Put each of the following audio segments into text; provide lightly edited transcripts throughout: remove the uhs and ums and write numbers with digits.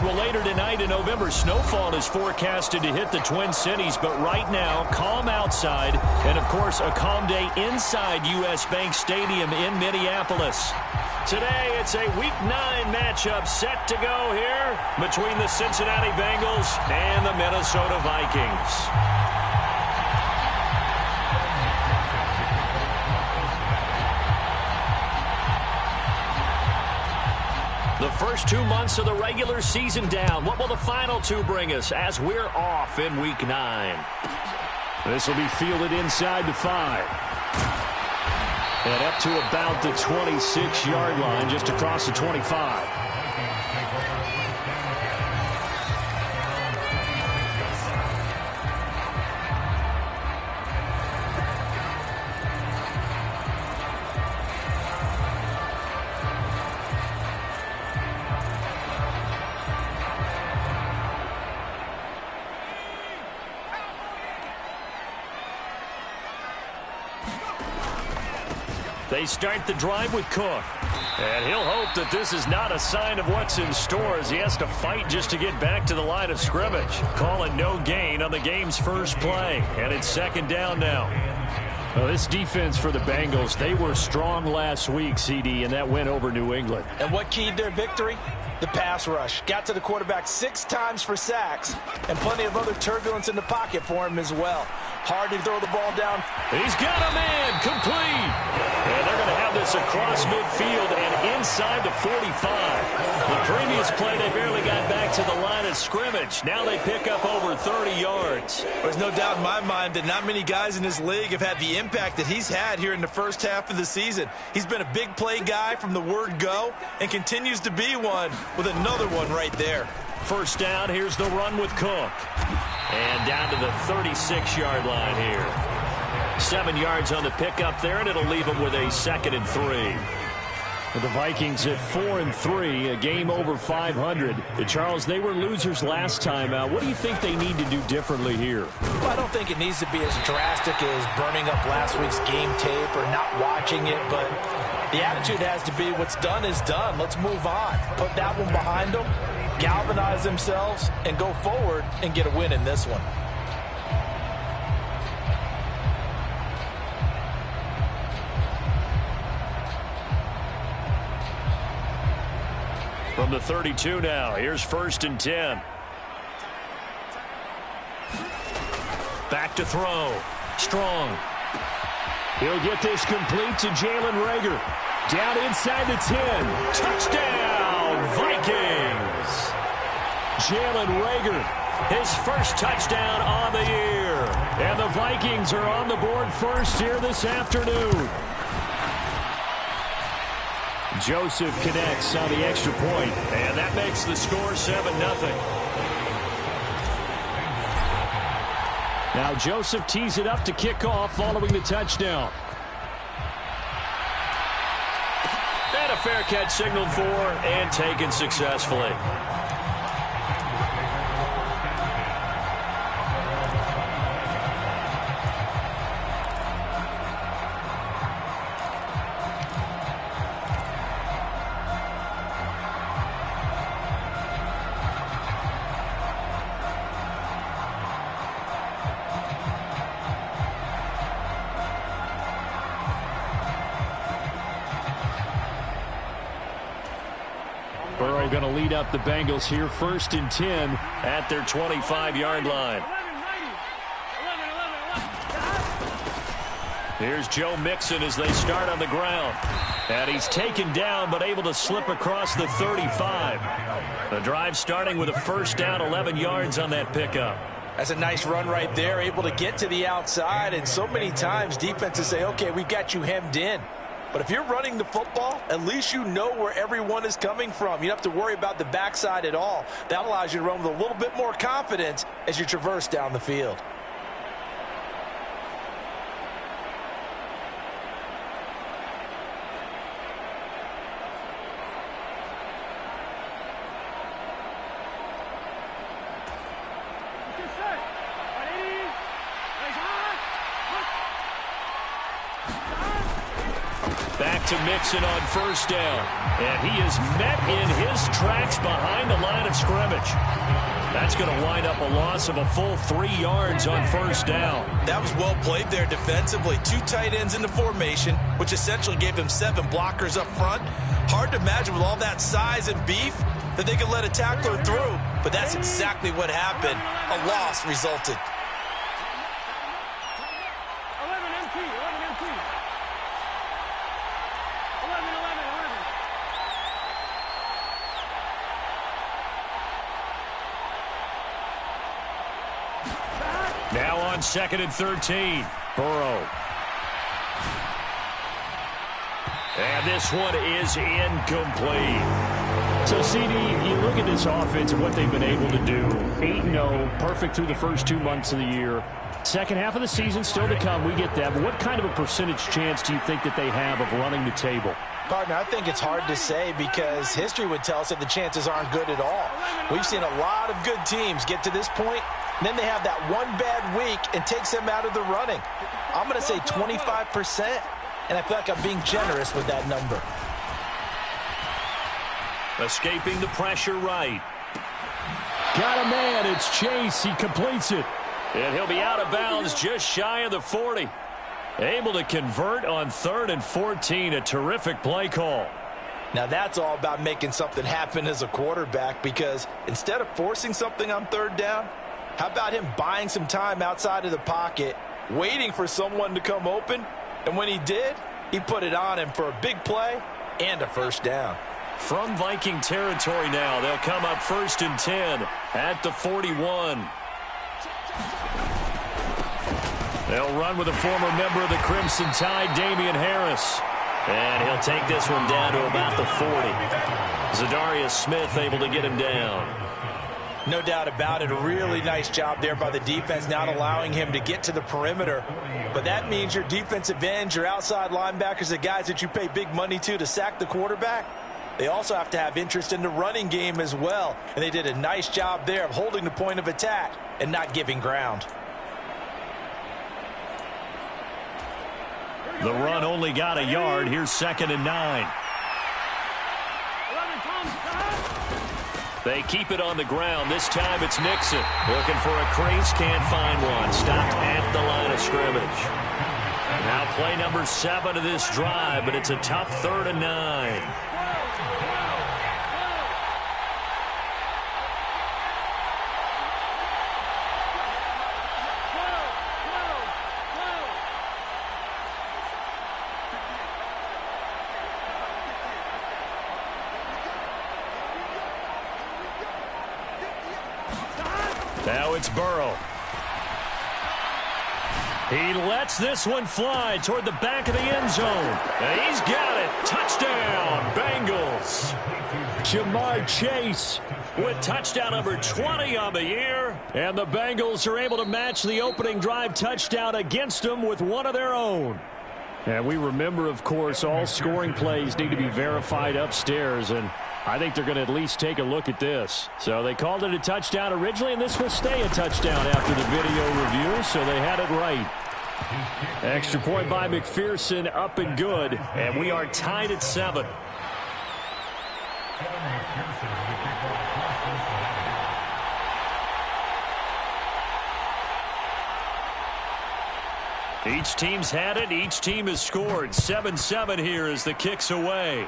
Well, later tonight in November, snowfall is forecasted to hit the Twin Cities, but right now, calm outside, and of course, a calm day inside U.S. Bank Stadium in Minneapolis. Today, it's a Week 9 matchup set to go here between the Cincinnati Bengals and the Minnesota Vikings. The first 2 months of the regular season down. What will the final two bring us as we're off in Week 9? This will be fielded inside the 5. And up to about the 26-yard line, just across the 25. They start the drive with Cook. And he'll hope that this is not a sign of what's in store as he has to fight just to get back to the line of scrimmage. Calling no gain on the game's first play. And it's second down now. Well, this defense for the Bengals, they were strong last week, CD, and that went over New England. And what keyed their victory? The pass rush. Got to the quarterback 6 times for sacks, and plenty of other turbulence in the pocket for him as well. Hard to throw the ball down. He's got a man complete. And they're going to have this across midfield and inside the 45. The previous play, they barely got back to the line of scrimmage. Now they pick up over 30 yards. There's no doubt in my mind that not many guys in this league have had the impact that he's had here in the first half of the season. He's been a big play guy from the word go and continues to be one with another one right there. First down, here's the run with Cook. And down to the 36-yard line here. 7 yards on the pickup there, and it'll leave them with a 2nd and 3. The Vikings at 4-3, a game over 500. Charles, they were losers last time out. What do you think they need to do differently here? Well, I don't think it needs to be as drastic as burning up last week's game tape or not watching it, but the attitude has to be what's done is done. Let's move on. Put that one behind them, galvanize themselves, and go forward and get a win in this one. From the 32 now, here's 1st and 10. Back to throw. Strong. He'll get this complete to Jalen Reagor. Down inside the 10. Touchdown, Vikings. Jalen Reagor, his first touchdown on the year. And the Vikings are on the board first here this afternoon. Joseph connects on the extra point. And that makes the score 7-0. Now Joseph tees it up to kick off following the touchdown. And a fair catch signaled for and taken successfully. Burrow going to lead up the Bengals here, 1st and 10 at their 25-yard line. Here's Joe Mixon as they start on the ground. And he's taken down but able to slip across the 35. The drive starting with a first down, 11 yards on that pickup. That's a nice run right there, able to get to the outside. And so many times defenses say, okay, we've got you hemmed in. But if you're running the football, at least you know where everyone is coming from. You don't have to worry about the backside at all. That allows you to run with a little bit more confidence as you traverse down the field. to to Mixon on first down. And he is met in his tracks behind the line of scrimmage. That's going to wind up a loss of a full 3 yards on first down. That was well played there defensively. 2 tight ends in the formation, which essentially gave them 7 blockers up front. Hard to imagine with all that size and beef that they could let a tackler through. But that's exactly what happened. A loss resulted. Now on 2nd and 13. Burrow. And this one is incomplete. So, CD, you look at this offense and what they've been able to do. 8-0, perfect through the first 2 months of the year. Second half of the season still to come. We get that. But what kind of a percentage chance do you think that they have of running the table? Partner, I think it's hard to say because history would tell us that the chances aren't good at all. We've seen a lot of good teams get to this point, and then they have that one bad week and takes them out of the running. I'm going to say 25%, and I feel like I'm being generous with that number. Escaping the pressure right. Got a man. It's Chase. He completes it. And he'll be out of bounds just shy of the 40. Able to convert on 3rd and 14. A terrific play call. Now that's all about making something happen as a quarterback, because instead of forcing something on 3rd down, how about him buying some time outside of the pocket, waiting for someone to come open, and when he did, he put it on him for a big play and a first down. From Viking territory now, they'll come up 1st and 10 at the 41. They'll run with a former member of the Crimson Tide, Damian Harris. And he'll take this one down to about the 40. Zadarius Smith able to get him down. No doubt about it. A really nice job there by the defense, not allowing him to get to the perimeter. But that means your defensive ends, your outside linebackers, the guys that you pay big money to sack the quarterback, they also have to have interest in the running game as well. And they did a nice job there of holding the point of attack and not giving ground. The run only got a yard. Here's 2nd and 9. They keep it on the ground. This time it's Mixon. Looking for a crease. Can't find one. Stopped at the line of scrimmage. Now play number 7 of this drive, but it's a tough 3rd and 9. Now it's Burrow. He lets this one fly toward the back of the end zone. And he's got it. Touchdown, Bengals. Jamar Chase with touchdown number 20 on the year. And the Bengals are able to match the opening drive touchdown against them with one of their own. And we remember, of course, all scoring plays need to be verified upstairs, and I think they're going to at least take a look at this. So they called it a touchdown originally, and this will stay a touchdown after the video review, so they had it right. Extra point by McPherson, up and good, and we are tied at 7. Each team's had it. Each team has scored. 7-7 here as the kick's away.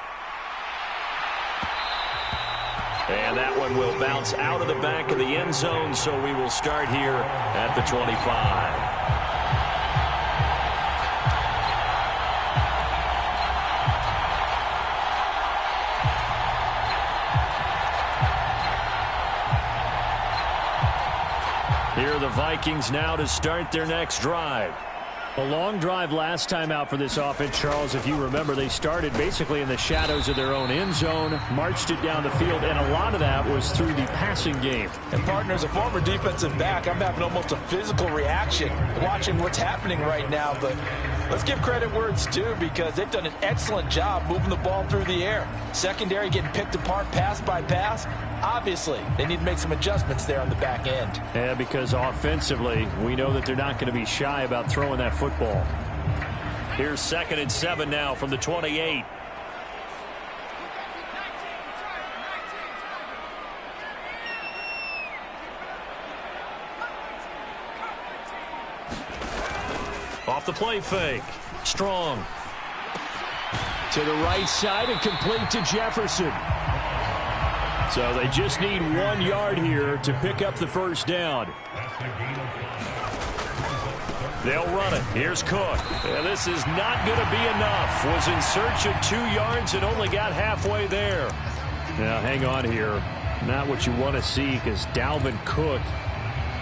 And that one will bounce out of the back of the end zone, so we will start here at the 25. Here are the Vikings now to start their next drive. A long drive last time out for this offense, Charles. If you remember, they started basically in the shadows of their own end zone, marched it down the field, and a lot of that was through the passing game. And, partner, as a former defensive back, I'm having almost a physical reaction watching what's happening right now. But let's give credit where it's due, because they've done an excellent job moving the ball through the air. Secondary getting picked apart pass by pass. Obviously, they need to make some adjustments there on the back end. Yeah, because offensively, we know that they're not going to be shy about throwing that football. Here's 2nd and 7 now from the 28. off the play fake. Strong. To the right side and complete to Jefferson. So they just need 1 yard here to pick up the first down. They'll run it. Here's Cook. And this is not going to be enough. Was in search of 2 yards and only got halfway there. Now, hang on here. Not what you want to see because Dalvin Cook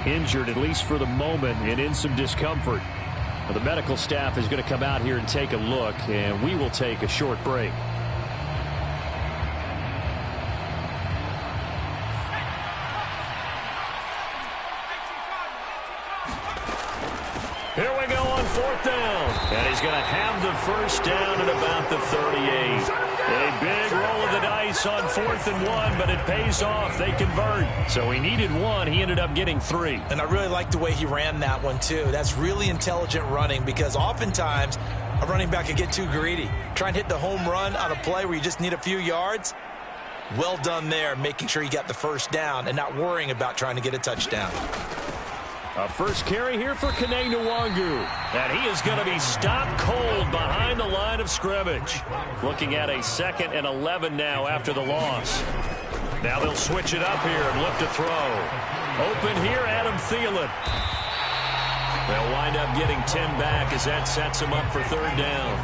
injured, at least for the moment, and in some discomfort. Well, the medical staff is going to come out here and take a look, and we will take a short break. Here we go on 4th down. And he's going to have the first down at about the 38. A big roll of the dice on 4th and 1, but it pays off. They convert. So he needed 1. He ended up getting 3. And I really like the way he ran that one, too. That's really intelligent running because oftentimes a running back can get too greedy. Try and hit the home run on a play where you just need a few yards. Well done there, making sure you got the first down and not worrying about trying to get a touchdown. A first carry here for Kene Nwangu. And he is going to be stopped cold behind the line of scrimmage. Looking at a 2nd and 11 now after the loss. Now they'll switch it up here and look to throw. Open here, Adam Thielen. They'll wind up getting 10 back as that sets him up for 3rd down.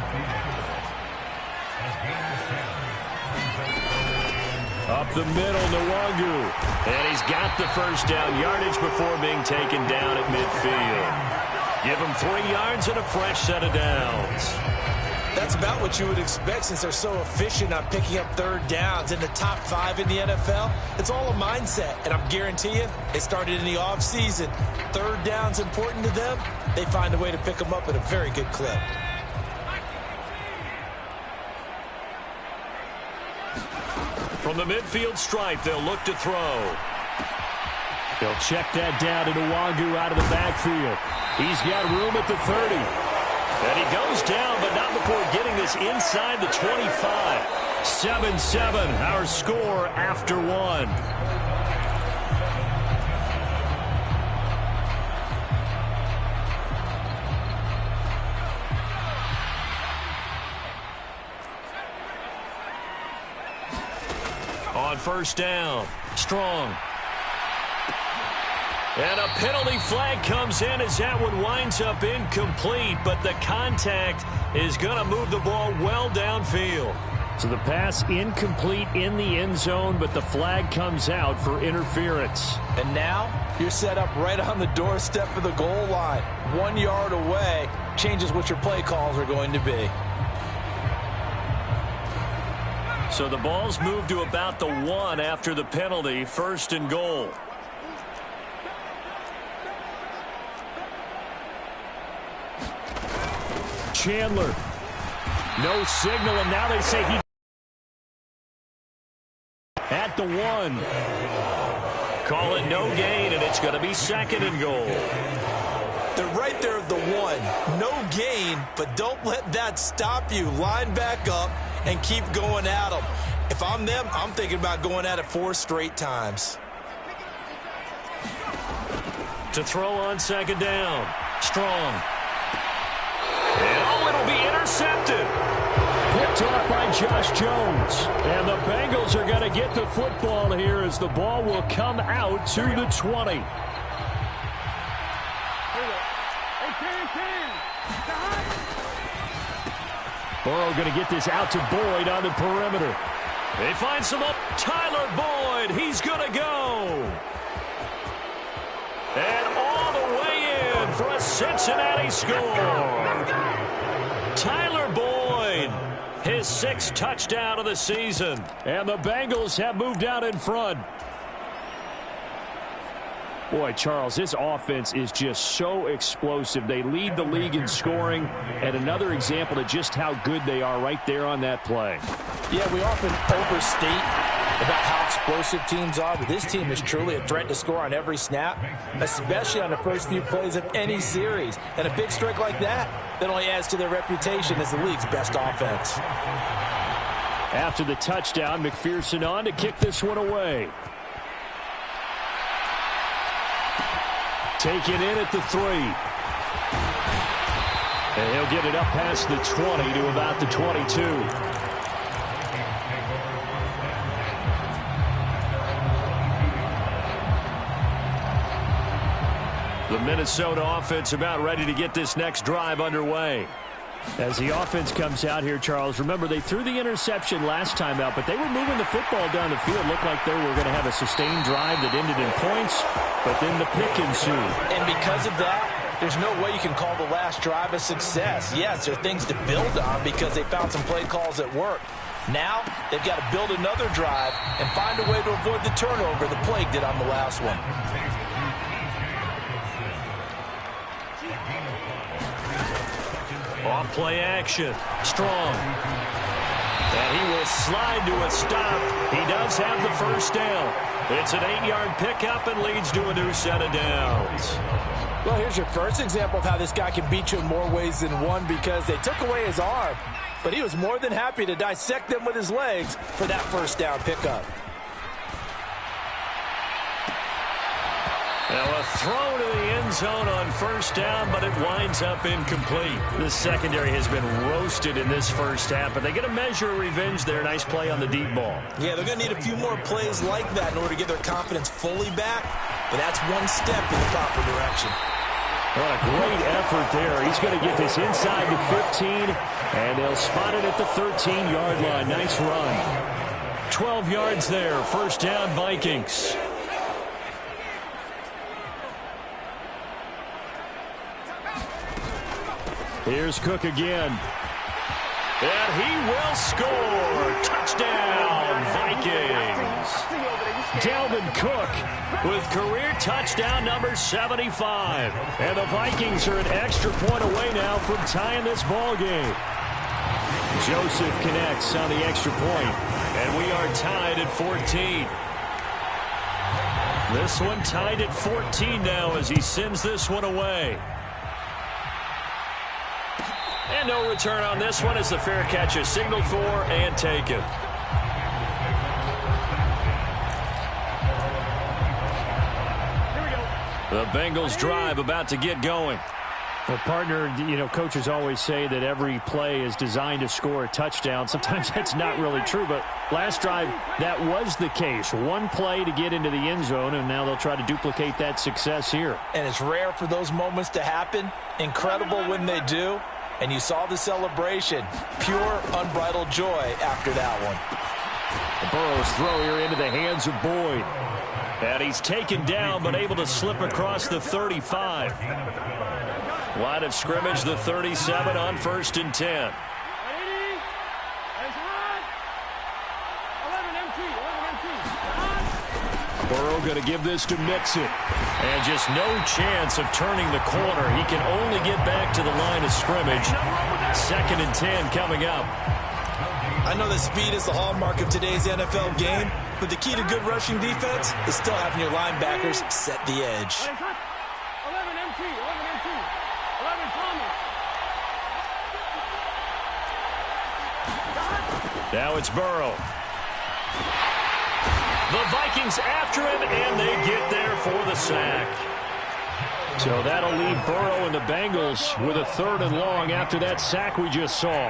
Up the middle, Nwangu. And he's got the first down yardage before being taken down at midfield. Give him 3 yards and a fresh set of downs. That's about what you would expect since they're so efficient on picking up 3rd downs in the top 5 in the NFL. It's all a mindset, and I guarantee you, it started in the offseason. 3rd down's important to them. They find a way to pick them up at a very good clip. From the midfield stripe, they'll look to throw. They'll check that down to Nwangu out of the backfield. He's got room at the 30. And he goes down, but not before getting this inside the 25. 7-7, our score after 1. On 1st down, Strong. And a penalty flag comes in as that one winds up incomplete, but the contact is going to move the ball well downfield. So the pass incomplete in the end zone, but the flag comes out for interference. And now you're set up right on the doorstep of the goal line. 1 yard away changes what your play calls are going to be. So the ball's moved to about the 1 after the penalty, 1st and goal. Chandler. No signal, and now they say he at the 1. Call it no gain, and it's going to be 2nd and goal. They're right there at the 1. No gain, but don't let that stop you. Line back up and keep going at them. If I'm them, I'm thinking about going at it 4 straight times. To throw on 2nd down. Strong. And it'll be intercepted. Picked off by Josh Jones. And the Bengals are going to get the football here as the ball will come out to the 20. Burrow going to get this out to Boyd on the perimeter. They find some up. Tyler Boyd, he's going to go. And all the way in for a Cincinnati score. Tyler Boyd, his 6th touchdown of the season. And the Bengals have moved out in front. Boy, Charles, this offense is just so explosive. They lead the league in scoring, and another example of just how good they are right there on that play. Yeah, we often overstate about how explosive teams are, but this team is truly a threat to score on every snap, especially on the first few plays of any series. And a big strike like that only adds to their reputation as the league's best offense. After the touchdown, McPherson on to kick this one away. Take it in at the 3. And he'll get it up past the 20 to about the 22. The Minnesota offense about ready to get this next drive underway. As the offense comes out here, Charles, remember they threw the interception last time out, but they were moving the football down the field. Looked like they were going to have a sustained drive that ended in points, but then the pick ensued. And because of that, there's no way you can call the last drive a success. Yes, there are things to build on because they found some play calls that work. Now, they've got to build another drive and find a way to avoid the turnover the Plague did on the last one. Off play action. Strong. And he will slide to a stop. He does have the first down. It's an 8-yard pickup and leads to a new set of downs. Well, here's your first example of how this guy can beat you in more ways than one because they took away his arm, but he was more than happy to dissect them with his legs for that first down pickup. Now a throw to the end zone on first down, but it winds up incomplete. The secondary has been roasted in this first half, but they get a measure of revenge there. Nice play on the deep ball. Yeah, they're going to need a few more plays like that in order to get their confidence fully back, but that's one step in the proper direction. What a great effort there. He's going to get this inside the 15, and they'll spot it at the 13-yard line. Nice run. 12 yards there. First down, Vikings. Here's Cook again. And he will score. Touchdown, Vikings. Dalvin Cook with career touchdown number 75. And the Vikings are an extra point away now from tying this ball game. Joseph connects on the extra point. And we are tied at 14. This one tied at 14 now as he sends this one away. And no return on this one as the fair catch is signaled for and taken. The Bengals drive about to get going. Well, partner, coaches always say that every play is designed to score a touchdown. Sometimes that's not really true, but last drive, that was the case. One play to get into the end zone, and now they'll try to duplicate that success here. And it's rare for those moments to happen. Incredible when they do. And you saw the celebration. Pure, unbridled joy after that one. The Burrow's throw here into the hands of Boyd. And he's taken down, but able to slip across the 35. Line of scrimmage, the 37 on 1st and 10. Burrow going to give this to Mixon. And just no chance of turning the corner. He can only get back to the line of scrimmage. 2nd and 10 coming up. I know that speed is the hallmark of today's NFL game, but the key to good rushing defense is still having your linebackers set the edge. Now it's Burrow. The Vikings after him, and they get there for the sack. So that'll leave Burrow and the Bengals with a 3rd and long after that sack we just saw.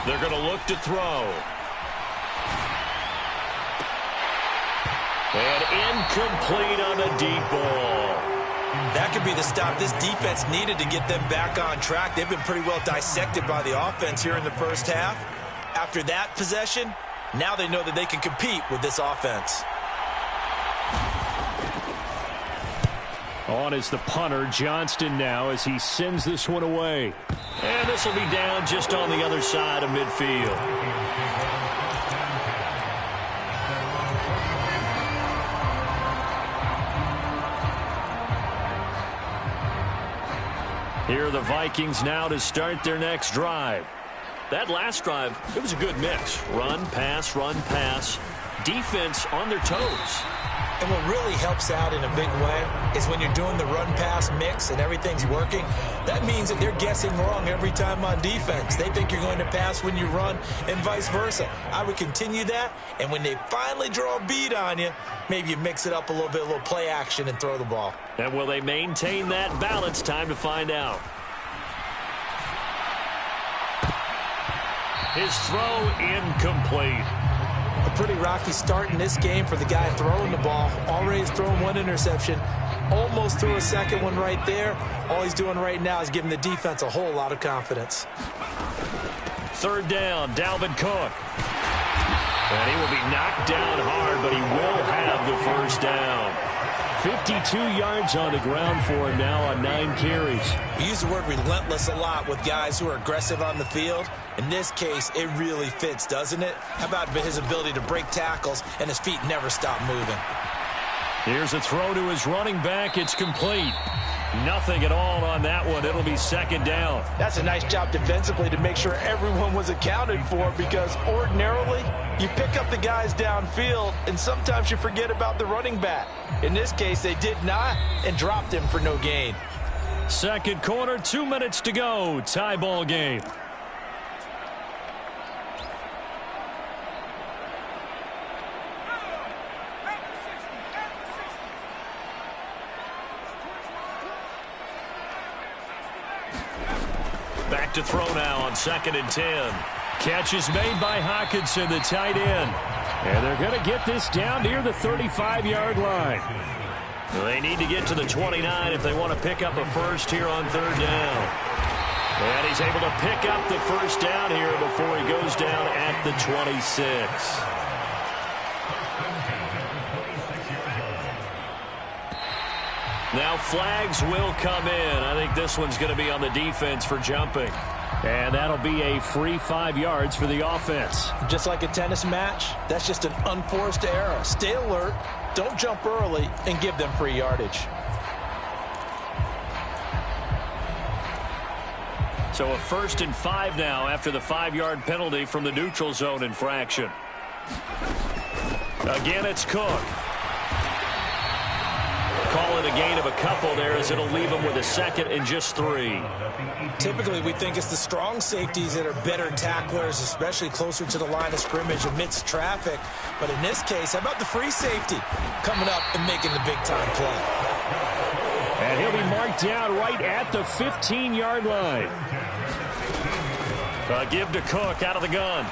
They're going to look to throw. And incomplete on the deep ball. That could be the stop this defense needed to get them back on track. They've been pretty well dissected by the offense here in the first half. After that possession, now they know that they can compete with this offense. On is the punter, Johnston now, as he sends this one away. And this will be down just on the other side of midfield. Here are the Vikings now to start their next drive. That last drive, it was a good mix. Run, pass, defense on their toes. And what really helps out in a big way is when you're doing the run-pass mix and everything's working, that means that they're guessing wrong every time on defense. They think you're going to pass when you run and vice versa. I would continue that, and when they finally draw a beat on you, maybe you mix it up a little bit, a little play action, and throw the ball. And will they maintain that balance? Time to find out. His throw incomplete. A pretty rocky start in this game for the guy throwing the ball. Already has thrown one interception. Almost threw a second one right there. All he's doing right now is giving the defense a whole lot of confidence. Third down, Dalvin Cook. And he will be knocked down hard, but he will have the first down. 52 yards on the ground for him now on 9 carries. We use the word relentless a lot with guys who are aggressive on the field. In this case, it really fits, doesn't it? How about his ability to break tackles and his feet never stop moving? Here's a throw to his running back. It's complete. Nothing at all on that one. It'll be second down. That's a nice job defensively to make sure everyone was accounted for, because ordinarily you pick up the guys downfield and sometimes you forget about the running back. In this case, they did not and dropped him for no gain. Second quarter, 2 minutes to go. Tie ball game. Back to throw now on 2nd and 10. Catch is made by Hockenson, the tight end. And they're going to get this down near the 35-yard line. They need to get to the 29 if they want to pick up a first here on 3rd down. And he's able to pick up the first down here before he goes down at the 26. Now flags will come in. I think this one's going to be on the defense for jumping. And that'll be a free 5 yards for the offense. Just like a tennis match, that's just an unforced error. Stay alert, don't jump early, and give them free yardage. So a 1st and 5 now after the 5-yard penalty from the neutral zone infraction. Again, it's Cook. Call it a gain of a couple there, as it'll leave him with a 2nd and just 3. Typically, we think it's the strong safeties that are better tacklers, especially closer to the line of scrimmage amidst traffic. But in this case, how about the free safety coming up and making the big-time play? And he'll be marked down right at the 15-yard line. A give to Cook out of the gun.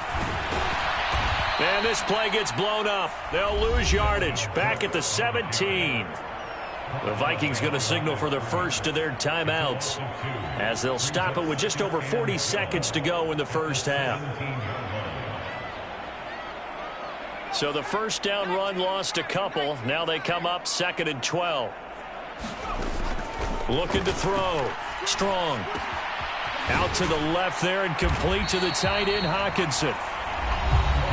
And this play gets blown up. They'll lose yardage back at the 17. The Vikings going to signal for the first of their timeouts, as they'll stop it with just over 40 seconds to go in the first half. So the first down run lost a couple. Now they come up 2nd and 12. Looking to throw. Strong. Out to the left there and complete to the tight end, Hockenson.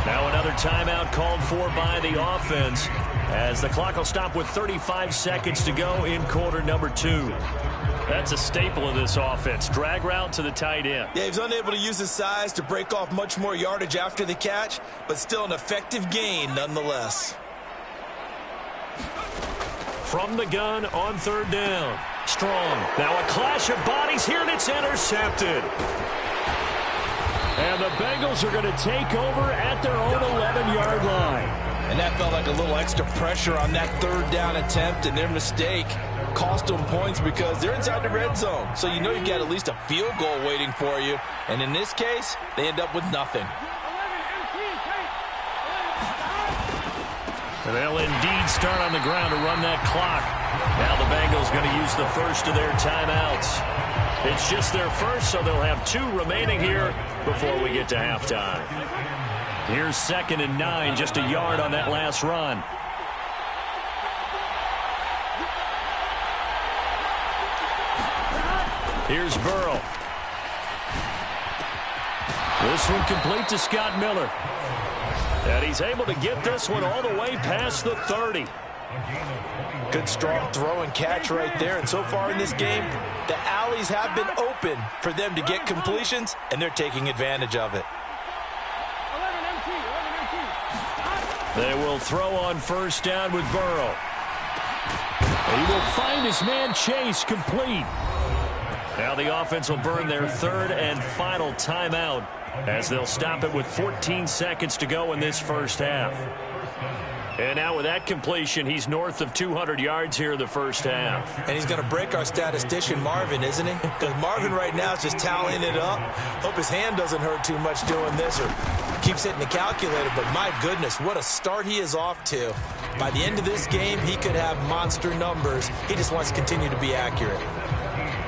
Now another timeout called for by the offense, as the clock will stop with 35 seconds to go in quarter number 2. That's a staple of this offense. Drag route to the tight end. Yeah, he's unable to use his size to break off much more yardage after the catch, but still an effective gain nonetheless. From the gun on 3rd down. Strong. Now a clash of bodies here, and it's intercepted. And the Bengals are going to take over at their own 11-yard line. And that felt like a little extra pressure on that 3rd down attempt, and their mistake cost them points because they're inside the red zone. So you know you got at least a field goal waiting for you. And in this case, they end up with nothing. And they'll indeed start on the ground to run that clock. Now the Bengals going to use the first of their timeouts. It's just their first, so they'll have 2 remaining here before we get to halftime. Here's 2nd and 9, just a yard on that last run. Here's Burrow. This one complete to Scott Miller. And he's able to get this one all the way past the 30. Good strong throw and catch right there. And so far in this game, the alleys have been open for them to get completions, and they're taking advantage of it. They will throw on first down with Burrow. He will find his man Chase complete. Now the offense will burn their third and final timeout as they'll stop it with 14 seconds to go in this first half. And now with that completion, he's north of 200 yards here in the first half. And he's going to break our statistician, Marvin, isn't he? Because Marvin right now is just tallying it up. Hope his hand doesn't hurt too much doing this or keeps hitting the calculator. But my goodness, what a start he is off to. By the end of this game, he could have monster numbers. He just wants to continue to be accurate.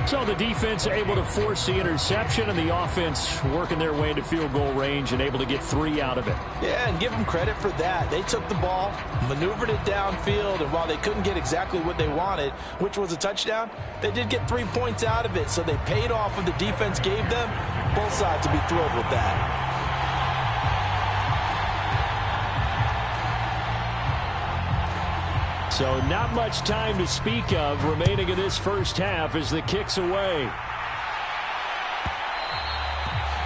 So the defense able to force the interception, and the offense working their way into field goal range and able to get 3 out of it. Yeah, and give them credit for that. They took the ball, maneuvered it downfield, and while they couldn't get exactly what they wanted, which was a touchdown, they did get 3 points out of it, so they paid off what the defense gave them. Both sides will be thrilled with that. So not much time to speak of remaining in this first half as the kick's away.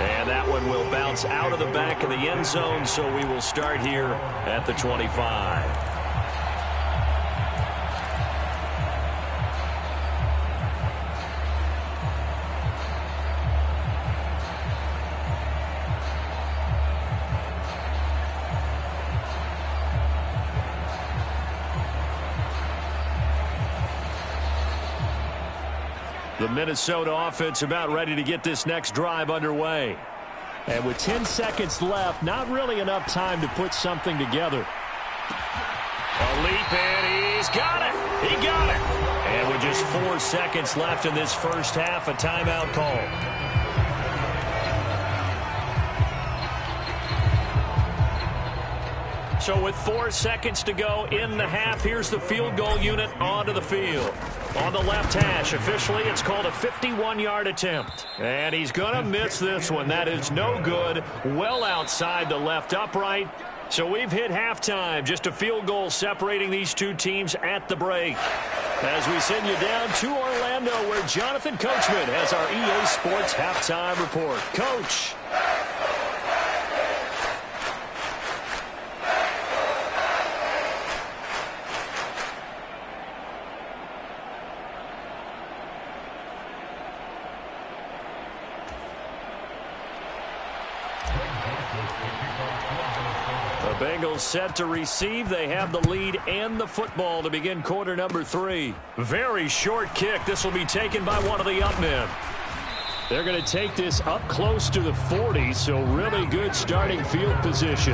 And that one will bounce out of the back of the end zone, so we will start here at the 25. The Minnesota offense about ready to get this next drive underway. And with 10 seconds left, not really enough time to put something together. A leap, and he's got it. He got it. And with just 4 seconds left in this first half, a timeout call. So with 4 seconds to go in the half, here's the field goal unit onto the field. On the left hash, officially, it's called a 51-yard attempt. And he's going to miss this one. That is no good. Well outside the left upright. So we've hit halftime. Just a field goal separating these two teams at the break. As we send you down to Orlando, where Jonathan Coachman has our EA Sports halftime report. Coach. Bengals set to receive. They have the lead and the football to begin quarter number 3. Very short kick. This will be taken by one of the up men. They're going to take this up close to the 40, so really good starting field position.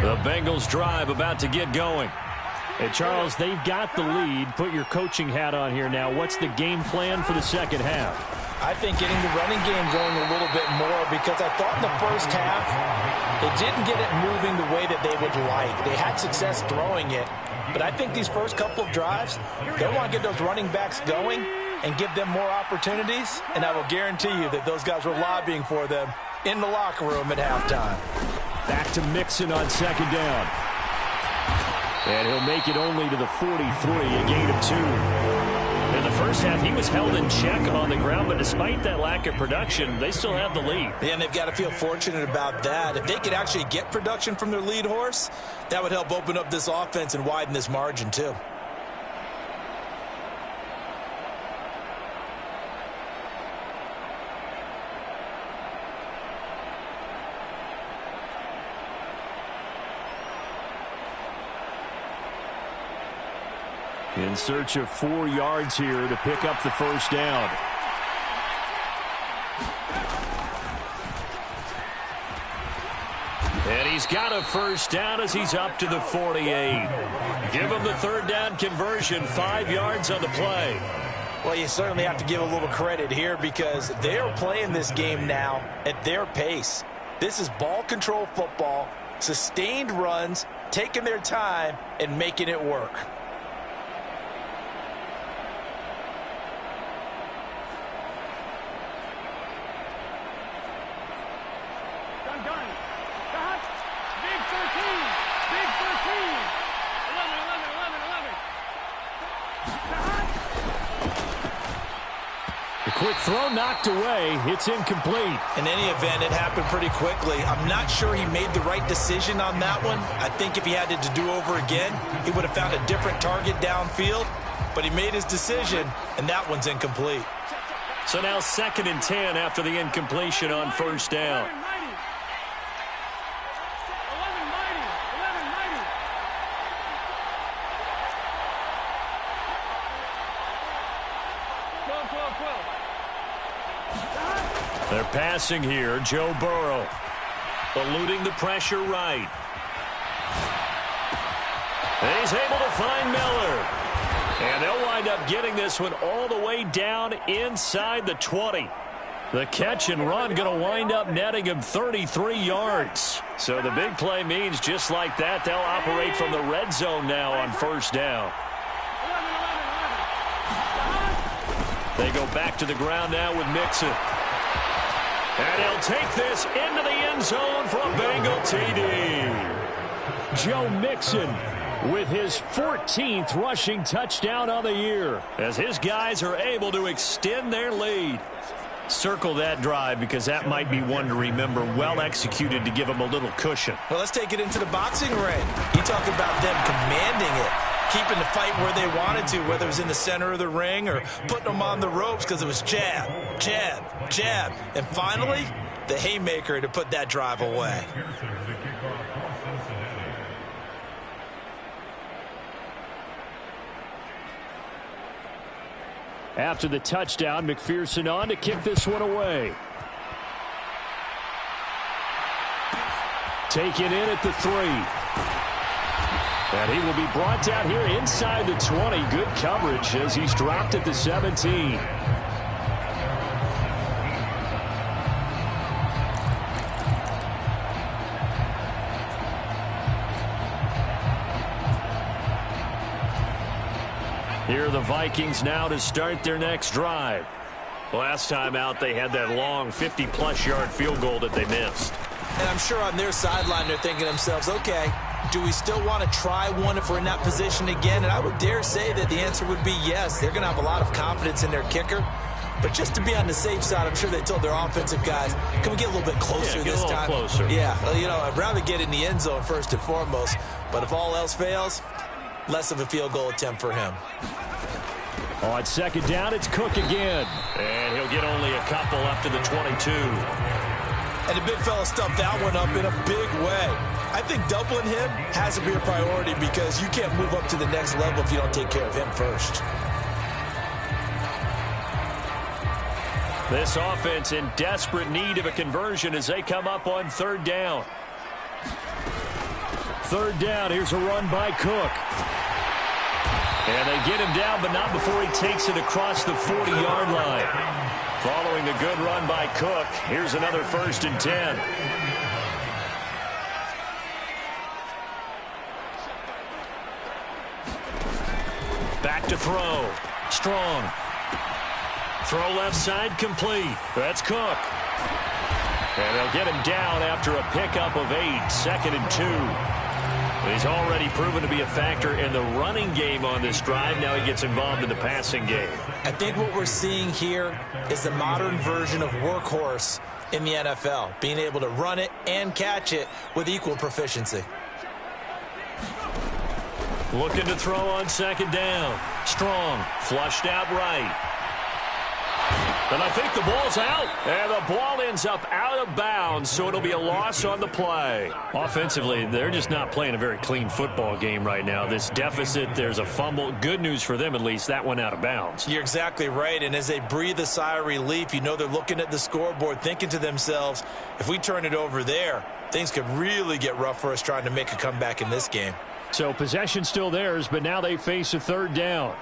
The Bengals drive about to get going. And Charles, they've got the lead. Put your coaching hat on here now. What's the game plan for the second half? I think getting the running game going a little bit more, because I thought in the first half they didn't get it moving the way that they would like. They had success throwing it, but I think these first couple of drives, they want to get those running backs going and give them more opportunities, and I will guarantee you that those guys were lobbying for them in the locker room at halftime. Back to Mixon on second down. And he'll make it only to the 43, a gain of 2. In the first half, he was held in check on the ground, but despite that lack of production, they still have the lead. Yeah, and they've got to feel fortunate about that. If they could actually get production from their lead horse, that would help open up this offense and widen this margin too. In search of 4 yards here to pick up the first down. And he's got a first down as he's up to the 48. Give him the third down conversion, 5 yards on the play. Well, you certainly have to give a little credit here because they're playing this game now at their pace. This is ball control football, sustained runs, taking their time and making it work. Big 13. 11. quick throw knocked away. It's incomplete. In any event, it happened pretty quickly. I'm not sure he made the right decision on that one. I think if he had to do over again, he would have found a different target downfield. But he made his decision, and that one's incomplete. So now 2nd and 10 after the incompletion on first down. They're passing here. Joe Burrow eluding the pressure right. And he's able to find Miller. And they'll wind up getting this one all the way down inside the 20. The catch and run going to wind up netting him 33 yards. So the big play means just like that, they'll operate from the red zone now on first down. They go back to the ground now with Mixon. And he'll take this into the end zone for a Bengal TD. Joe Mixon with his 14th rushing touchdown of the year as his guys are able to extend their lead. Circle that drive because that might be one to remember. Well executed to give them a little cushion. Well, let's take it into the boxing ring. You talk about them commanding it, keeping the fight where they wanted to, whether it was in the center of the ring or putting them on the ropes because it was jab, jab, jab. And finally, the haymaker to put that drive away. After the touchdown, McPherson on to kick this one away. Taken in at the 3. And he will be brought down here inside the 20. Good coverage as he's dropped at the 17. Here are the Vikings now to start their next drive. Last time out, they had that long 50-plus yard field goal that they missed. And I'm sure on their sideline, they're thinking to themselves, okay, do we still want to try one if we're in that position again? And I would dare say that the answer would be yes. They're going to have a lot of confidence in their kicker. But just to be on the safe side, I'm sure they told their offensive guys, can we get a little bit closer this time? Closer. Yeah, well, you know, I'd rather get in the end zone first and foremost. But if all else fails, less of a field goal attempt for him. On 2nd down, it's Cook again. And he'll get only a couple up to the 22. And the big fella stuffed that one up in a big way. I think doubling him has to be a priority because you can't move up to the next level if you don't take care of him first. This offense in desperate need of a conversion as they come up on 3rd down. 3rd down, here's a run by Cook. And they get him down, but not before he takes it across the 40-yard line. Following a good run by Cook, here's another 1st and 10. Back to throw. Strong. Throw left side complete. That's Cook. And they'll get him down after a pickup of 8. 2nd and 2. He's already proven to be a factor in the running game on this drive. Now he gets involved in the passing game. I think what we're seeing here is the modern version of workhorse in the NFL, being able to run it and catch it with equal proficiency. Looking to throw on 2nd down. Strong, flushed out right. And I think the ball's out. And the ball ends up out of bounds, so it'll be a loss on the play. Offensively, they're just not playing a very clean football game right now. This deficit, there's a fumble. Good news for them, at least. That went out of bounds. You're exactly right. And as they breathe a sigh of relief, you know they're looking at the scoreboard, thinking to themselves, if we turn it over there, things could really get rough for us trying to make a comeback in this game. So possession still theirs, but now they face a 3rd down.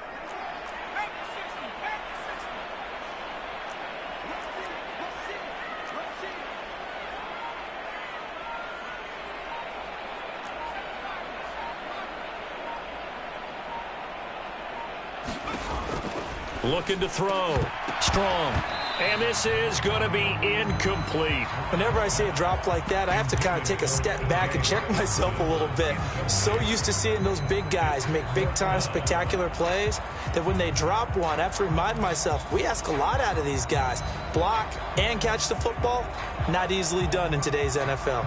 Looking to throw. Strong. And this is going to be incomplete. Whenever I see a drop like that, I have to kind of take a step back and check myself a little bit. So used to seeing those big guys make big-time spectacular plays that when they drop one, I have to remind myself, we ask a lot out of these guys. Block and catch the football, not easily done in today's NFL.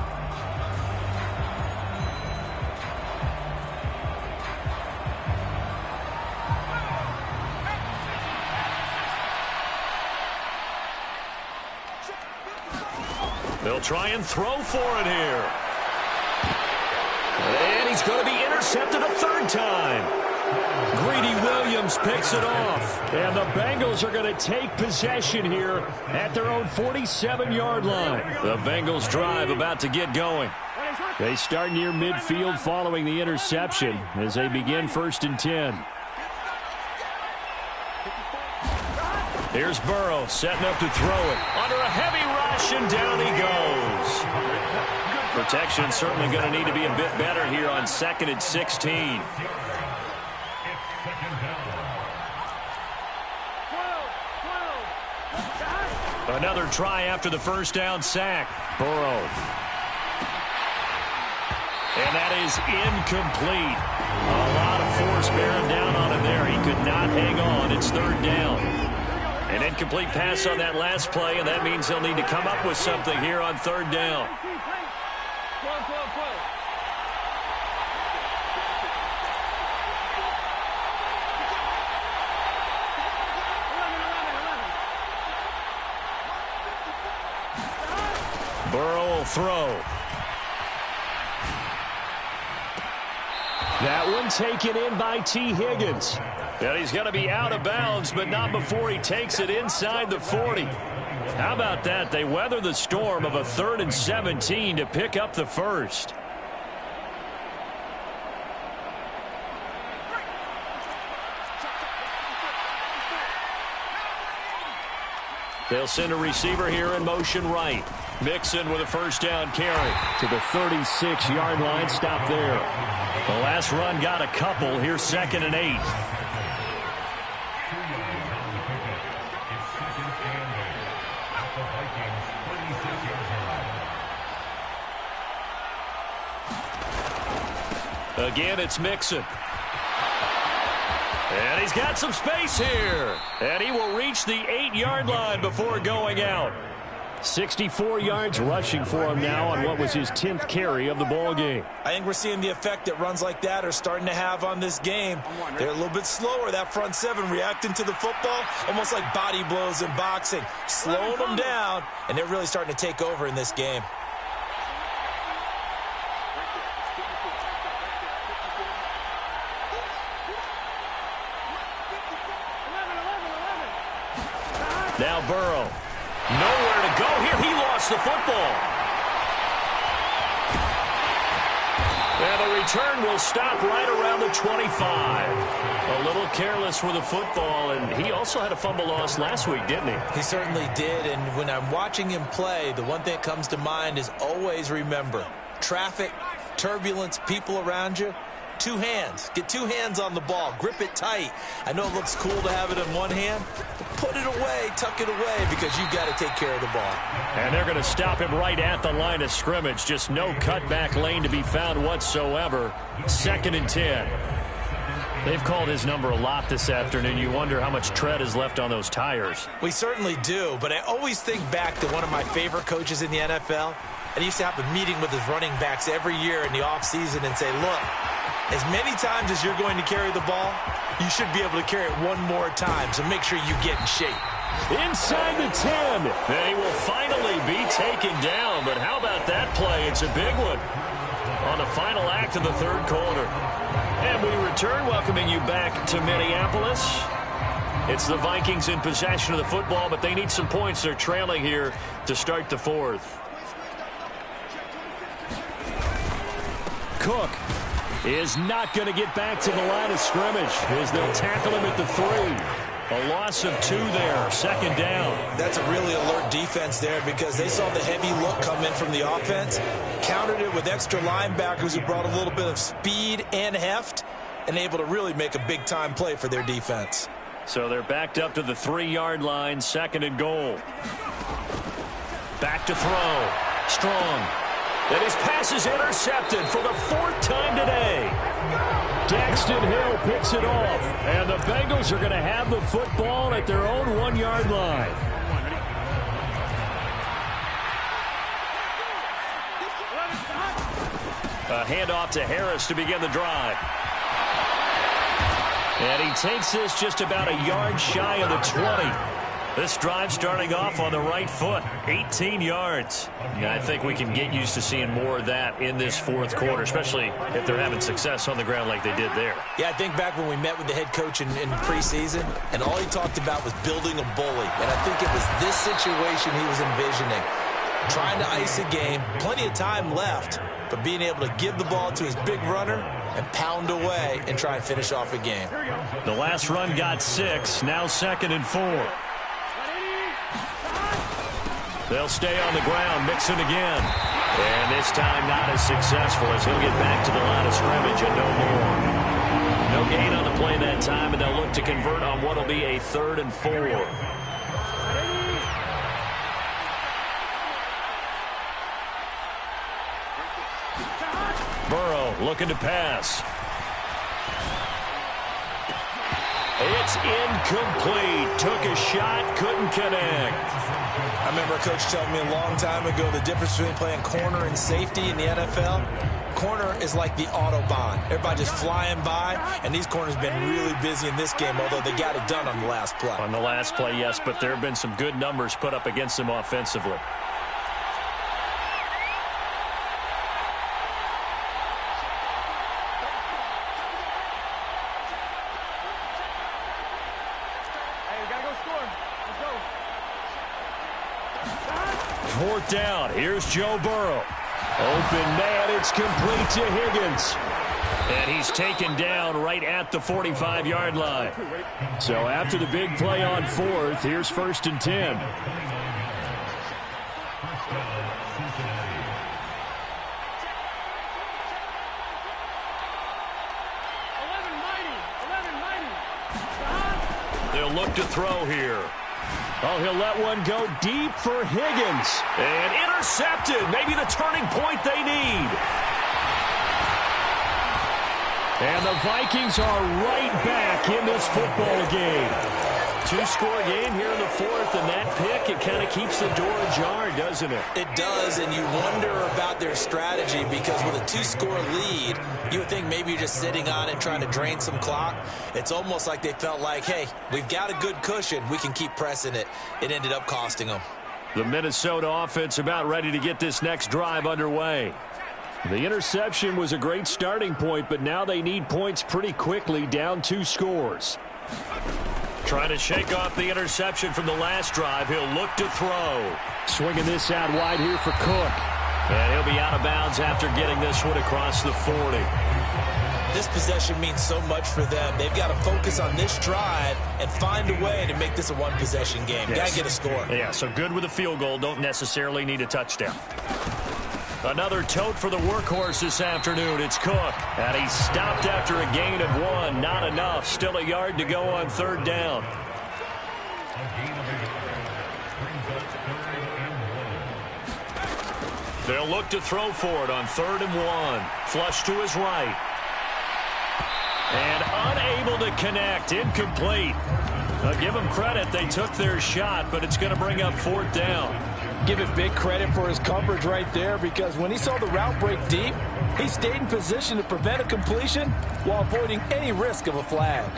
They'll try and throw for it here. And he's going to be intercepted a third time. Greedy Williams picks it off. And the Bengals are going to take possession here at their own 47-yard line. The Bengals drive about to get going. They start near midfield following the interception as they begin 1st and 10. Here's Burrow setting up to throw it. Under a heavy rush, and down he goes. Protection certainly going to need to be a bit better here on 2nd and 16. Another try after the first down sack. Burrow. And that is incomplete. A lot of force bearing down on him there. He could not hang on. It's 3rd down. An incomplete pass on that last play, and that means they'll need to come up with something here on 3rd down. Burrow will throw. That one taken in by T. Higgins. And he's going to be out of bounds, but not before he takes it inside the 40. How about that? They weather the storm of a 3rd and 17 to pick up the first. They'll send a receiver here in motion right. Mixon with a first down carry to the 36-yard line. Stop there. The last run got a couple. Here's 2nd and 8. Again, it's Mixon. And he's got some space here. And he will reach the 8-yard line before going out. 64 yards rushing for him now on what was his 10th carry of the ball game. I think we're seeing the effect that runs like that are starting to have on this game. They're a little bit slower, that front seven, reacting to the football, almost like body blows in boxing, slowing them down, and they're really starting to take over in this game. Now Burrow. Nowhere to go here. He lost the football. And the return will stop right around the 25. A little careless with the football, and he also had a fumble loss last week, didn't he? He certainly did, and when I'm watching him play, the one thing that comes to mind is always remember, traffic, turbulence, people around you, 2 hands. Get 2 hands on the ball. Grip it tight. I know it looks cool to have it in one hand, but put it away, tuck it away, because you've got to take care of the ball. And they're going to stop him right at the line of scrimmage. Just no cutback lane to be found whatsoever. 2nd and 10. They've called his number a lot this afternoon. You wonder how much tread is left on those tires. We certainly do, but I always think back to one of my favorite coaches in the NFL. And he used to have a meeting with his running backs every year in the offseason and say, look, as many times as you're going to carry the ball, you should be able to carry it one more time, so make sure you get in shape. Inside the 10. They will finally be taken down, but how about that play? It's a big one on the final act of the 3rd quarter. And we return, welcoming you back to Minneapolis. It's the Vikings in possession of the football, but they need some points. They're trailing here to start the 4th. Cook is not going to get back to the line of scrimmage as they'll tackle him at the 3. A loss of 2 there, 2nd down. That's a really alert defense there because they saw the heavy look come in from the offense, countered it with extra linebackers who brought a little bit of speed and heft, and able to really make a big-time play for their defense. So they're backed up to the 3-yard line, 2nd and goal. Back to throw. Strong. And his pass is intercepted for the 4th time today. Daxton Hill picks it off. And the Bengals are going to have the football at their own 1-yard line. A handoff to Harris to begin the drive. And he takes this just about a yard shy of the 20. This drive starting off on the right foot, 18 yards. And I think we can get used to seeing more of that in this 4th quarter, especially if they're having success on the ground like they did there. Yeah, I think back when we met with the head coach in preseason, and all he talked about was building a bully. And I think it was this situation he was envisioning. Trying to ice a game, plenty of time left, but being able to give the ball to his big runner and pound away and try and finish off a game. The last run got 6, now 2nd and 4. They'll stay on the ground, mix it again. And this time not as successful as he'll get back to the line of scrimmage and no more. No gain on the play that time, and they'll look to convert on what will be a 3rd and 4. Burrow looking to pass. It's incomplete. Took a shot, couldn't connect. I remember a coach telling me a long time ago the difference between playing corner and safety in the NFL. Corner is like the Autobahn. Everybody just flying by, and these corners have been really busy in this game, although they got it done on the last play. On the last play, yes, but there have been some good numbers put up against them offensively. Fourth down. Here's Joe Burrow. Open man. It's complete to Higgins. And he's taken down right at the 45-yard line. So after the big play on 4th, here's 1st and 10. They'll look to throw here. Oh, he'll let one go deep for Higgins. And intercepted. Maybe the turning point they need. And the Vikings are right back in this football game. 2-score game here in the 4th, and that pick, it kind of keeps the door ajar, doesn't it? It does, and you wonder about their strategy because with a 2-score lead, you would think maybe you're just sitting on it trying to drain some clock. It's almost like they felt like, hey, we've got a good cushion. We can keep pressing it. It ended up costing them. The Minnesota offense about ready to get this next drive underway. The interception was a great starting point, but now they need points pretty quickly, down 2 scores. Trying to shake off the interception from the last drive. He'll look to throw. Swinging this out wide here for Cook. And he'll be out of bounds after getting this one across the 40. This possession means so much for them. They've got to focus on this drive and find a way to make this a one-possession game. Yes. Got to get a score. Yeah, so good with a field goal. Don't necessarily need a touchdown. Another tote for the workhorse this afternoon. It's Cook. And he's stopped after a gain of 1. Not enough. Still a yard to go on 3rd down. They'll look to throw for it on 3rd and 1. Flush to his right. And unable to connect. Incomplete. Now give them credit. They took their shot, but it's going to bring up 4th down. Give it big credit for his coverage right there because when he saw the route break deep, he stayed in position to prevent a completion while avoiding any risk of a flag.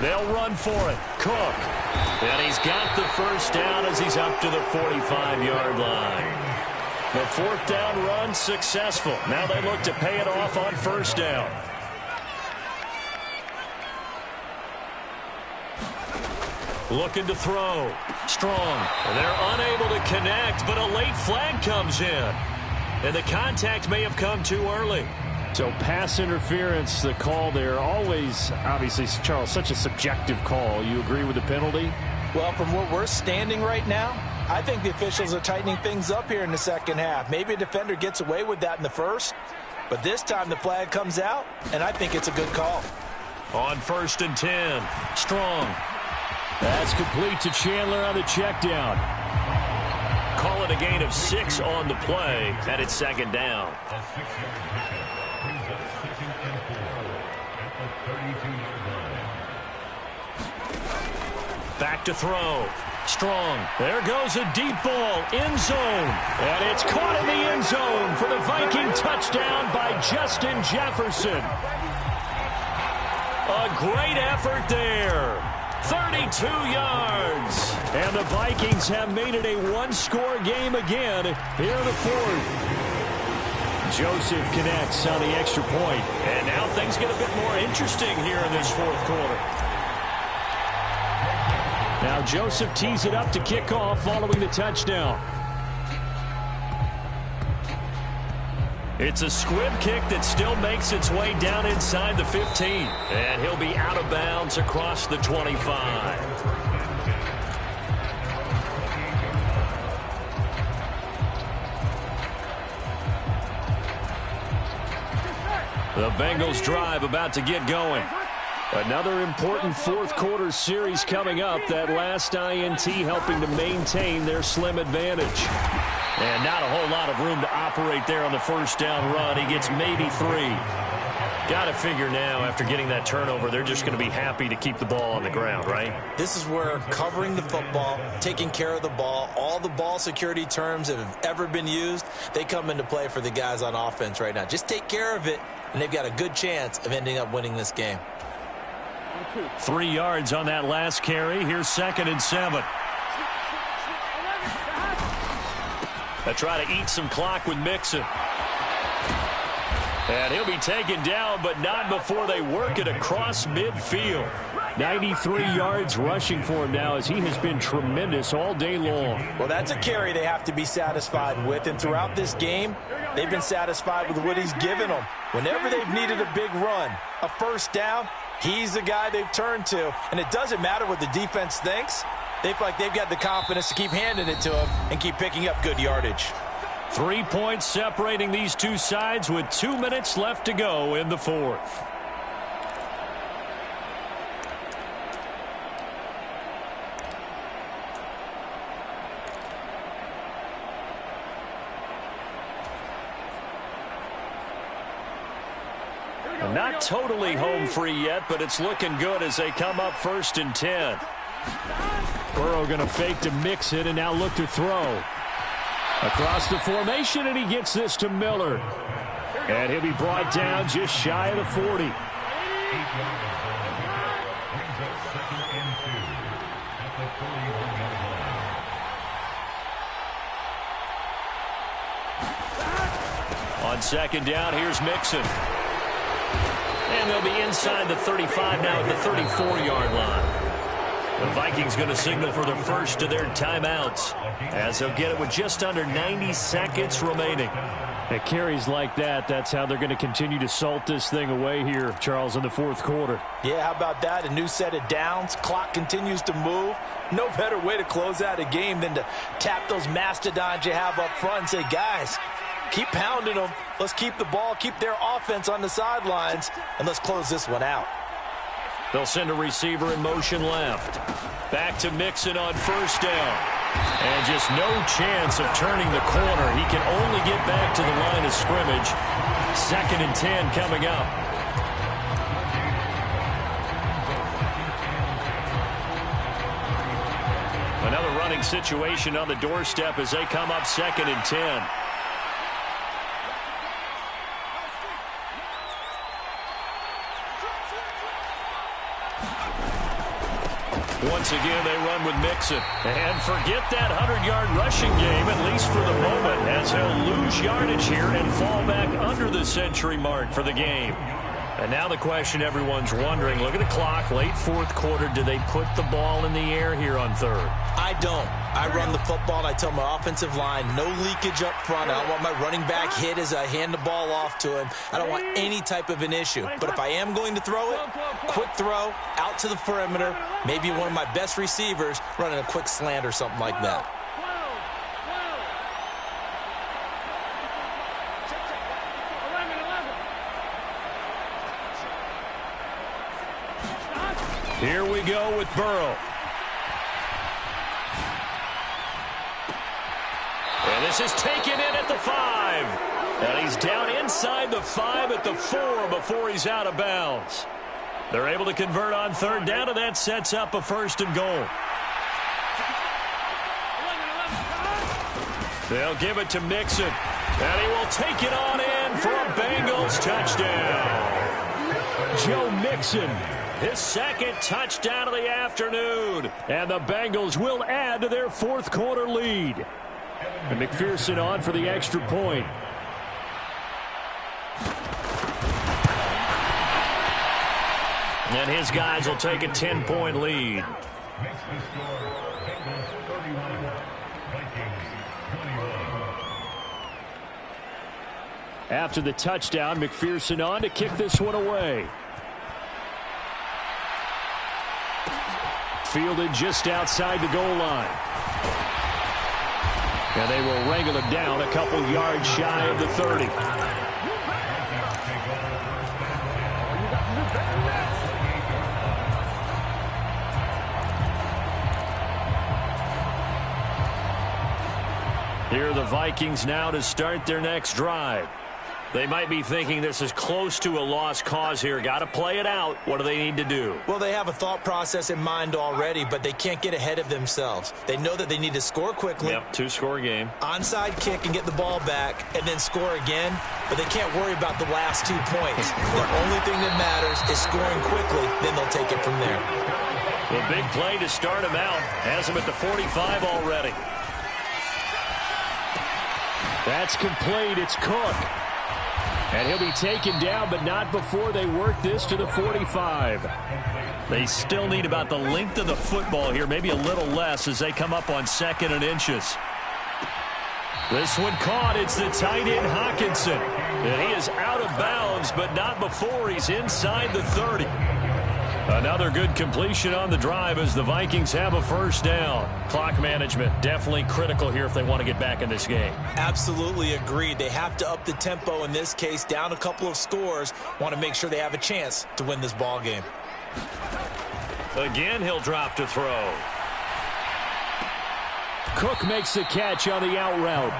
They'll run for it. Cook. And he's got the first down as he's up to the 45-yard line. The 4th down run successful. Now they look to pay it off on 1st down. Looking to throw. Strong. And they're unable to connect, but a late flag comes in. And the contact may have come too early. So pass interference, the call there. Always, obviously, Charles, such a subjective call. You agree with the penalty? Well, from where we're standing right now, I think the officials are tightening things up here in the second half. Maybe a defender gets away with that in the first, but this time the flag comes out, and I think it's a good call. On 1st and 10, Strong. That's complete to Chandler on the check down. Call it a gain of 6 on the play, and it's 2nd down. Back to throw. Strong. There goes a deep ball. End zone. And it's caught in the end zone for the Viking touchdown by Justin Jefferson. A great effort there. 32 yards. And the Vikings have made it a one-score game again here in the fourth. Joseph connects on the extra point. And now things get a bit more interesting here in this fourth quarter. Now Joseph tees it up to kick off following the touchdown. It's a squib kick that still makes its way down inside the 15. And he'll be out of bounds across the 25. The Bengals drive about to get going. Another important fourth quarter series coming up. That last INT helping to maintain their slim advantage. And not a whole lot of room to operate there on the first down run. He gets maybe 3. Got to figure now, after getting that turnover, they're just going to be happy to keep the ball on the ground, right? This is where covering the football, taking care of the ball, all the ball security terms that have ever been used, they come into play for the guys on offense right now. Just take care of it, and they've got a good chance of ending up winning this game. 3 yards on that last carry. Here's 2nd and 7. They try to eat some clock with Mixon. And he'll be taken down, but not before they work it across midfield. 93 yards rushing for him now as he has been tremendous all day long. Well, that's a carry they have to be satisfied with. And throughout this game, they've been satisfied with what he's given them. Whenever they've needed a big run, a first down, he's the guy they've turned to. And it doesn't matter what the defense thinks. They feel like they've got the confidence to keep handing it to him and keep picking up good yardage. 3 points separating these two sides with 2 minutes left to go in the fourth. Not totally home free yet, but it's looking good as they come up 1st and 10. Burrow going to fake to mix it and now look to throw. Across the formation, and he gets this to Miller. And he'll be brought down just shy of the 40. On 2nd down, here's Mixon. And they'll be inside the 35 now at the 34-yard line. The Vikings going to signal for the first of their timeouts as they'll get it with just under 90 seconds remaining. At carries like that, that's how they're going to continue to salt this thing away here, Charles, in the fourth quarter. Yeah, how about that? A new set of downs. Clock continues to move. No better way to close out a game than to tap those mastodons you have up front and say, guys, keep pounding them. Let's keep the ball, keep their offense on the sidelines, and let's close this one out. They'll send a receiver in motion left. Back to Mixon on 1st down. And just no chance of turning the corner. He can only get back to the line of scrimmage. 2nd and 10 coming up. Another running situation on the doorstep as they come up 2nd and 10. Once again, they run with Mixon. And forget that 100-yard rushing game, at least for the moment, as he'll lose yardage here and fall back under the century mark for the game. And now the question everyone's wondering, look at the clock, late fourth quarter, do they put the ball in the air here on 3rd? I don't. I run the football, and I tell my offensive line, no leakage up front. I don't want my running back hit as I hand the ball off to him. I don't want any type of an issue. But if I am going to throw it, quick throw, out to the perimeter, maybe one of my best receivers running a quick slant or something like that. Here we go with Burrow. And this is taken in at the 5. And he's down inside the 5 at the 4 before he's out of bounds. They're able to convert on third down, and that sets up a 1st and goal. They'll give it to Mixon, and he will take it on in for a Bengals touchdown. Joe Mixon, his 2nd touchdown of the afternoon, and the Bengals will add to their 4th quarter lead. And McPherson on for the extra point. And his guys will take a 10-point lead. After the touchdown, McPherson on to kick this one away. Fielded just outside the goal line. And they will wrangle it down a couple yards shy of the 30. Here are the Vikings now to start their next drive. They might be thinking this is close to a lost cause here. Got to play it out. What do they need to do? Well, they have a thought process in mind already, but they can't get ahead of themselves. They know that they need to score quickly. Yep, 2-score game. Onside kick and get the ball back and then score again, but they can't worry about the last 2 points. The only thing that matters is scoring quickly, then they'll take it from there. The big play to start him out. Has him at the 45 already. That's complete. It's Cook. And he'll be taken down, but not before they work this to the 45. They still need about the length of the football here, maybe a little less as they come up on 2nd and inches. This one caught. It's the tight end Hockenson. And he is out of bounds, but not before he's inside the 30. Another good completion on the drive as the Vikings have a 1st down. Clock management definitely critical here if they want to get back in this game. Absolutely agreed. They have to up the tempo in this case, down a couple of scores. Want to make sure they have a chance to win this ball game. Again, he'll drop to throw. Cook makes the catch on the out route.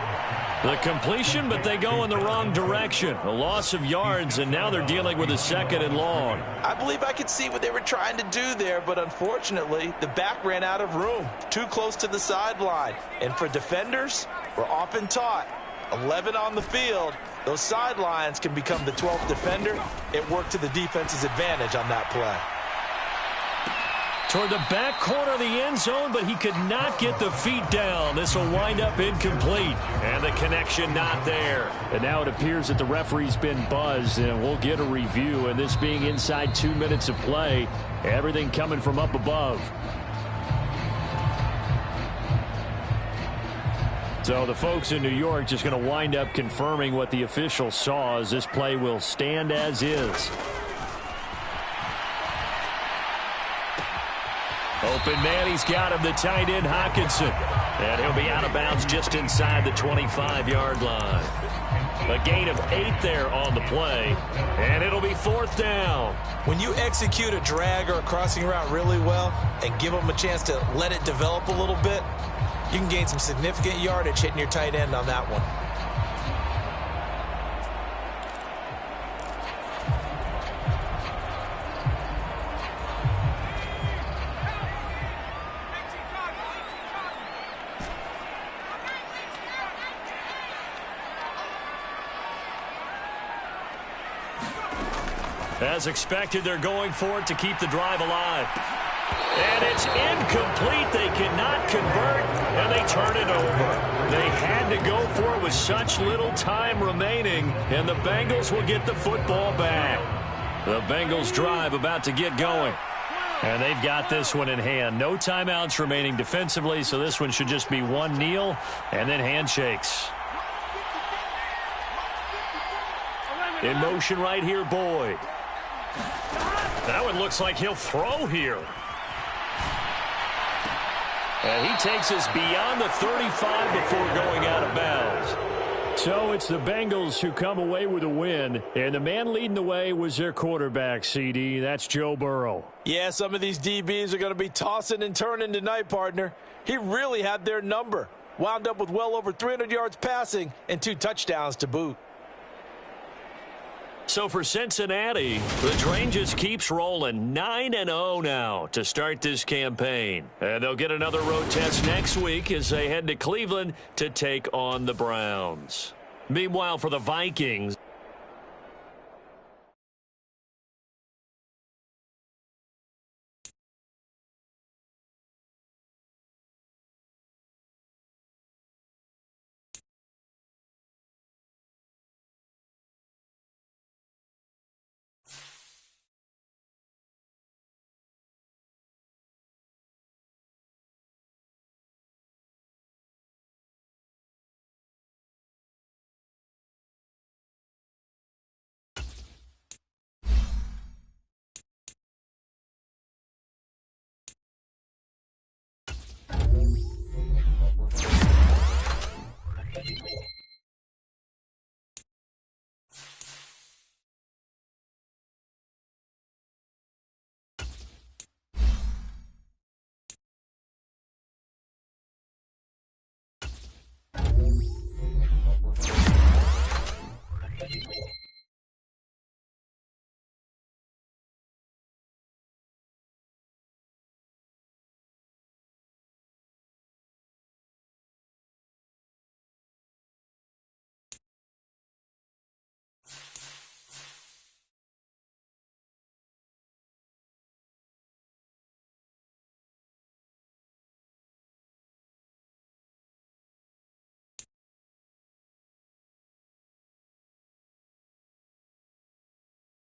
The completion, but they go in the wrong direction. A loss of yards, and now they're dealing with a 2nd and long. I believe I could see what they were trying to do there, but unfortunately, the back ran out of room. Too close to the sideline. And for defenders, we're often taught, 11 on the field, those sidelines can become the 12th defender. It worked to the defense's advantage on that play. Toward the back corner of the end zone, but he could not get the feet down. This will wind up incomplete. And the connection not there. And now it appears that the referee's been buzzed, and we'll get a review. And this being inside 2 minutes of play, everything coming from up above. So the folks in New York just going to wind up confirming what the official saw as this play will stand as is. Open man, he's got him, the tight end Hockenson. And he'll be out of bounds just inside the 25-yard line. A gain of 8 there on the play, and it'll be 4th down. When you execute a drag or a crossing route really well and give them a chance to let it develop a little bit, you can gain some significant yardage hitting your tight end on that one. As expected, they're going for it to keep the drive alive. And it's incomplete. They cannot convert, and they turn it over. They had to go for it with such little time remaining, and the Bengals will get the football back. The Bengals drive about to get going. And they've got this one in hand. No timeouts remaining defensively, so this one should just be one kneel and then handshakes. In motion right here, Boyd. That one looks like he'll throw here. And he takes us beyond the 35 before going out of bounds. So it's the Bengals who come away with a win, and the man leading the way was their quarterback, CD. That's Joe Burrow. Yeah, some of these DBs are going to be tossing and turning tonight, partner. He really had their number. Wound up with well over 300 yards passing and 2 touchdowns to boot. So for Cincinnati, the train just keeps rolling. 9-0 now to start this campaign. And they'll get another road test next week as they head to Cleveland to take on the Browns. Meanwhile, for the Vikings,